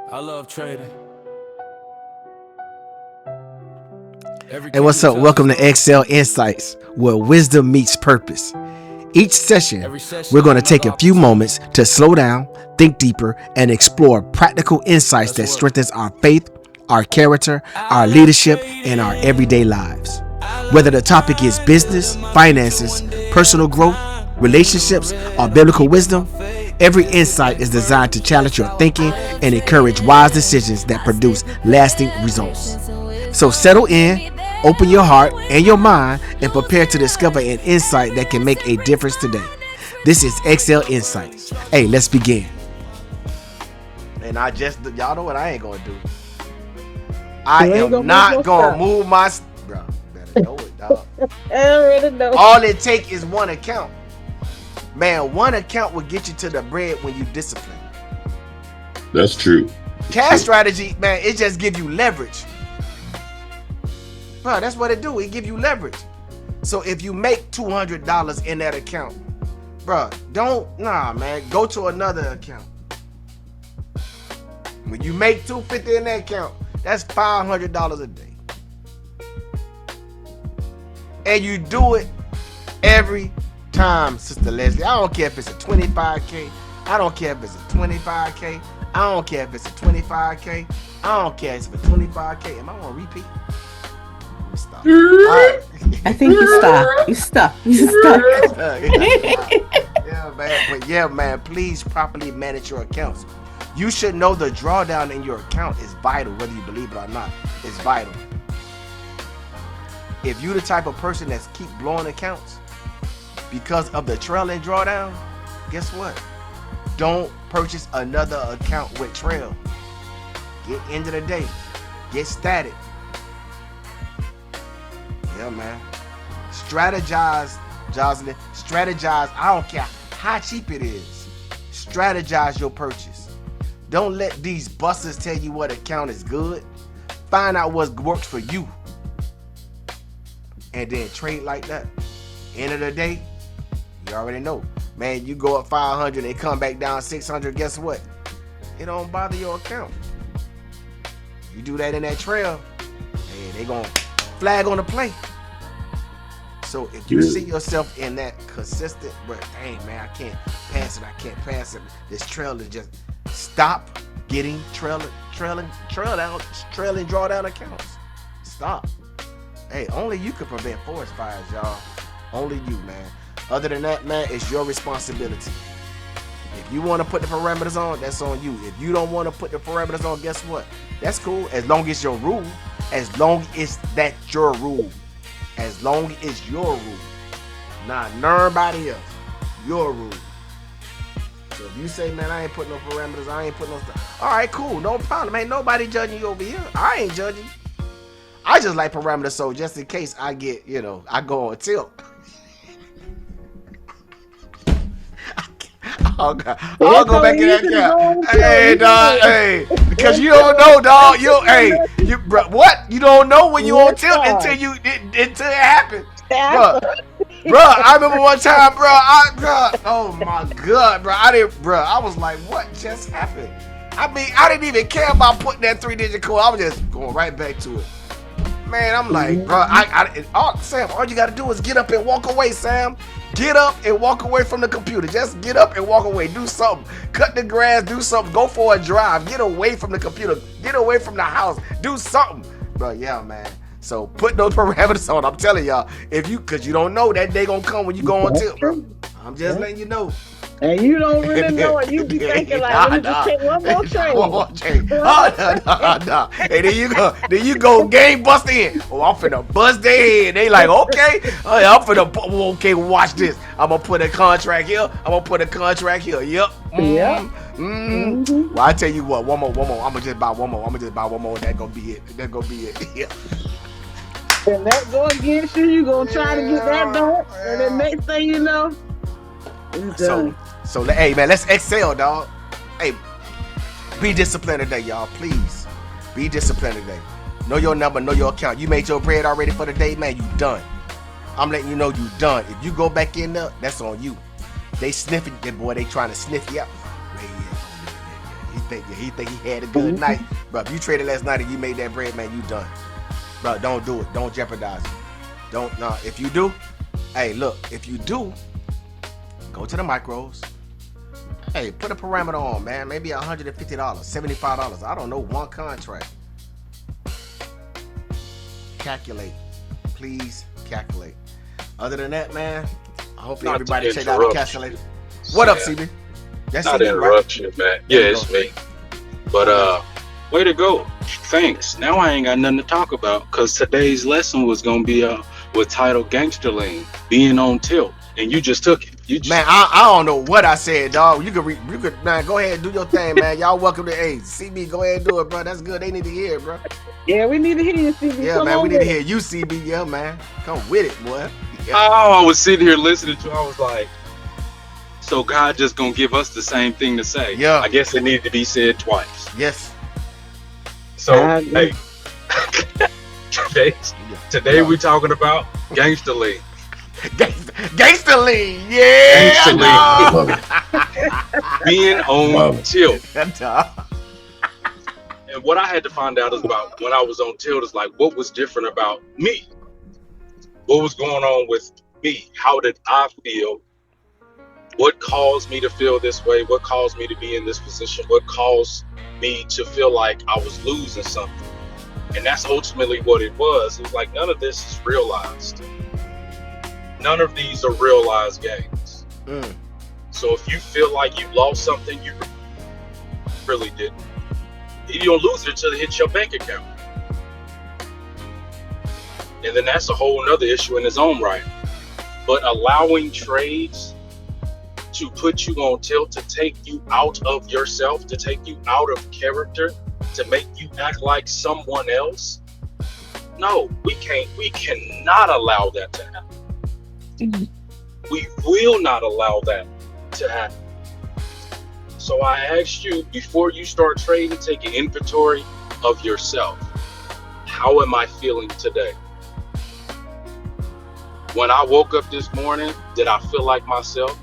I love trading. Hey, what's up? Welcome to Excel Insights, where wisdom meets purpose. Each session, we're going to take a few moments to slow down, think deeper, and explore practical insights that strengthens our faith, our character, our leadership, and our everyday lives. Whether the topic is business, finances, personal growth, relationships, or biblical wisdom, every insight is designed to challenge your thinking and encourage wise decisions that produce lasting results. So settle in, open your heart and your mind, and prepare to discover an insight that can make a difference today. This is Excel Insights. Hey, let's begin. And y'all know what I ain't gonna do. I am not gonna move my, bro. Better know it, dog. I already know. All it take is one account. Man, one account will get you to the bread when you discipline. That's true. Cash strategy, man, it just give you leverage. Bro, that's what it do. It give you leverage. So if you make $200 in that account, bro, man, go to another account. When you make $250 in that account, that's $500 a day. And you do it every time, Sister Leslie. I don't care if it's a 25K. I don't care if it's a 25K. I don't care if it's a 25K. I don't care if it's a 25K. Am I on repeat? Stop. Right. I think you stop. You stop. Yeah, man. Please properly manage your accounts. You should know the drawdown in your account is vital, whether you believe it or not. It's vital. If you the type of person that's keep blowing accounts because of the trailing drawdown, guess what? Don't purchase another account with trail. Get into the day. Get static. Yeah, man. Strategize, Jocelyn. Strategize. I don't care how cheap it is. Strategize your purchase. Don't let these busters tell you what account is good. Find out what works for you. And then trade like that. End of the day, you already know. Man, you go up 500 and come back down 600. Guess what? It don't bother your account. You do that in that trail, hey, they gonna flag on the play. So if you see yourself in that consistent, but dang man, I can't pass it. This trail is just stop getting trailing drawdown accounts. Stop. Hey, only you can prevent forest fires, y'all. Only you, man. Other than that, man, it's your responsibility. If you want to put the parameters on, that's on you. If you don't want to put the parameters on, guess what? That's cool. As long as your rule. As long as that's your rule. As long as your rule. Not nobody else. Your rule. So if you say, man, I ain't putting no parameters, I ain't putting no stuff. All right, cool. No problem. Ain't nobody judging you over here. I ain't judging you. I just like parameters, so just in case I get, I go on tilt. I'll go back in that account. Hey, dog, hey, because you don't know, dog. What? You don't know when you on tilt until it happens, bro. I remember one time, bro. Oh my god, bro. I was like, what just happened? I mean, I didn't even care about putting that 3-digit code. I was just going right back to it. Man, I'm like, bro, Sam, all you gotta do is get up and walk away, Sam. Get up and walk away from the computer. Just get up and walk away. Do something. Cut the grass. Do something. Go for a drive. Get away from the computer. Get away from the house. Do something. Bro, yeah, man. So put those parameters on. I'm telling y'all, because you don't know that day gonna come when you go on tilt, bro. I'm just letting you know. And you don't really know it. You be thinking like, let me just take one more trade. One more trade. No. Hey, there you go, game bust in. Oh, I'm finna bust their head. They like, okay. I'm finna, okay, watch this. I'm gonna put a contract here. Yep. Well, I tell you what, one more. I'm gonna just buy one more. And that gonna be it. Yeah. And that go against you, you gonna try to get that back. And the next thing you know, it's done. So, hey, man, let's excel, dog. Hey, be disciplined today, y'all. Please, be disciplined today. Know your number, know your account. You made your bread already for the day, man. You done. I'm letting you know you done. If you go back in there, that's on you. They sniffing, boy. They trying to sniff you out. He think he had a good night. But if you traded last night and you made that bread, man, you done. Bro, don't do it. Don't jeopardize it. Don't. Nah. If you do, hey, look. If you do, go to the micros. Hey, put a parameter on, man. Maybe $150, $75. I don't know. One contract. Calculate. Please calculate. Other than that, man, I hope everybody check out the calculator. What up, CB? That's not interruption, right? Man. Yeah, it's me. But way to go. Thanks. Now I ain't got nothing to talk about because today's lesson was gonna be with title Gangster Lean, being on tilt, and you just took it. Man, I don't know what I said, dog. You could man, go ahead and do your thing, man. Y'all welcome to CB. Go ahead and do it, bro. That's good. They need to hear it, bro. Yeah, we need to hear you, CB. Yeah, man, we need to hear you, CB. Yeah, man. Come with it, boy. Yeah. I was sitting here listening to. I was like, so God just gonna give us the same thing to say? Yeah. I guess it needed to be said twice. Yes. So hey, today we talking about Gangster Lean. Gangster Lean, yeah. Gangster Lean. Being on tilt. And what I had to find out is about when I was on tilt is like what was different about me. What was going on with me? How did I feel? What caused me to feel this way? What caused me to be in this position? What caused me to feel like I was losing something? And that's ultimately what it was. It was like none of this is realized. None of these are realized gains. So if you feel like you lost something, you really didn't. You don't lose it until it hits your bank account. And then that's a whole nother issue in its own right. But allowing trades to put you on tilt, to take you out of yourself, to take you out of character, to make you act like someone else. No, we cannot allow that to happen. We will not allow that to happen. So I asked you, before you start trading, take an inventory of yourself. How am I feeling today? When I woke up this morning, did I feel like myself?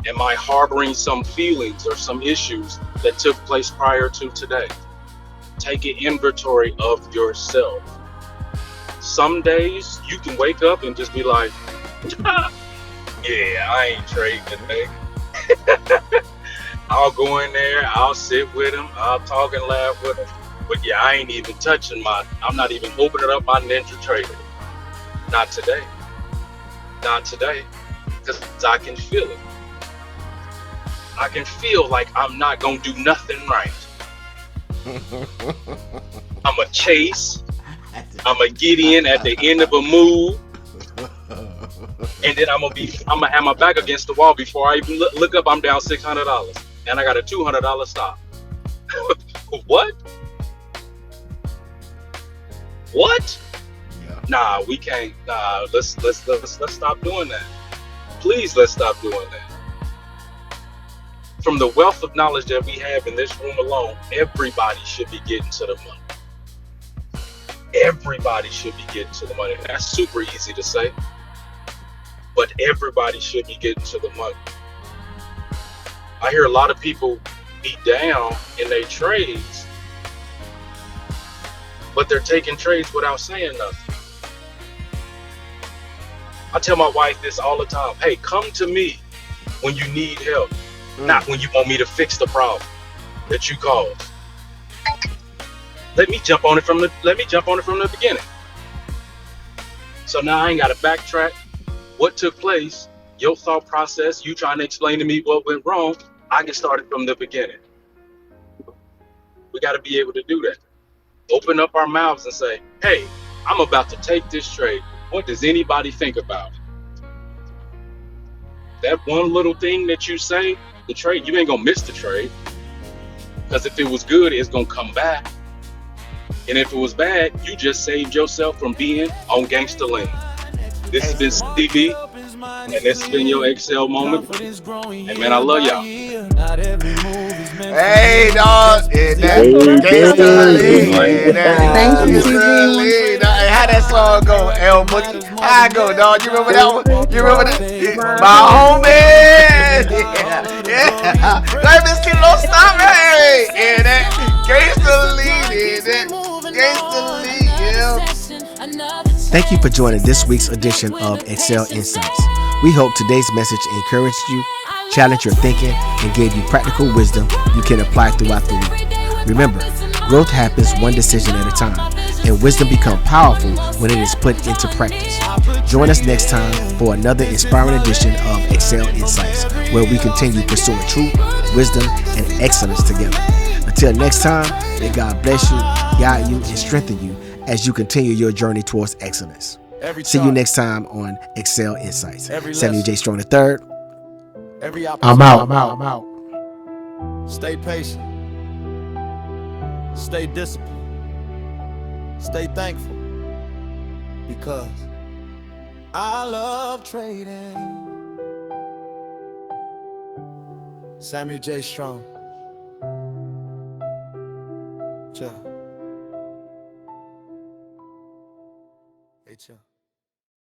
Am I harboring some feelings or some issues that took place prior to today? Take an inventory of yourself. Some days you can wake up and just be like, yeah, I ain't trading today. I'll go in there, I'll sit with him, I'll talk and laugh with him. But yeah, I ain't even I'm not even opening up my Ninja Trader. Not today. Not today. Because I can feel it. I can feel like I'm not gonna do nothing right. I'm a chase. I'm gonna get in at the end of a move, and then I'm gonna have my back against the wall before I even look up. I'm down $600, and I got a $200 stop. What? What? Yeah. Nah, we can't. Nah, let's stop doing that. Please, let's stop doing that. From the wealth of knowledge that we have in this room alone, everybody should be getting to the money. Everybody should be getting to the money. That's super easy to say, but everybody should be getting to the money. I hear a lot of people be down in their trades, but they're taking trades without saying nothing. I tell my wife this all the time. Hey, come to me when you need help. Not when you want me to fix the problem that you caused. Let me jump on it from the beginning. So now I ain't got to backtrack what took place, your thought process, you trying to explain to me what went wrong. I can start it from the beginning. We got to be able to do that. Open up our mouths and say, hey, I'm about to take this trade. What does anybody think about it? That one little thing that you say, the trade, you ain't gonna miss the trade, because if it was good, it's gonna come back, and if it was bad, you just saved yourself from being on Gangster Lean. This has been CB, and this has been your Excel moment. And man, I love y'all. Hey, dog, Gangster Lean. Thank you, CB. How that song go, L Boogie? How it go, dog? You remember that one? You remember that? My homie. Yeah. Let me see, don't stop, man. Hey, and that Gangster Lean, and that Gangster Lean, yeah. Thank you for joining this week's edition of Excel Insights. We hope today's message encouraged you, challenged your thinking, and gave you practical wisdom you can apply throughout the week. Remember, growth happens one decision at a time, and wisdom becomes powerful when it is put into practice. Join us next time for another inspiring edition of Excel Insights, where we continue pursuing truth, wisdom, and excellence together. Until next time, may God bless you, guide you, and strengthen you as you continue your journey towards excellence. See you next time on Excel Insights. Samuel J. Strong III. I'm out. Stay patient. Stay disciplined. Stay thankful. Because I love trading. Samuel J. Strong. Hey, chill.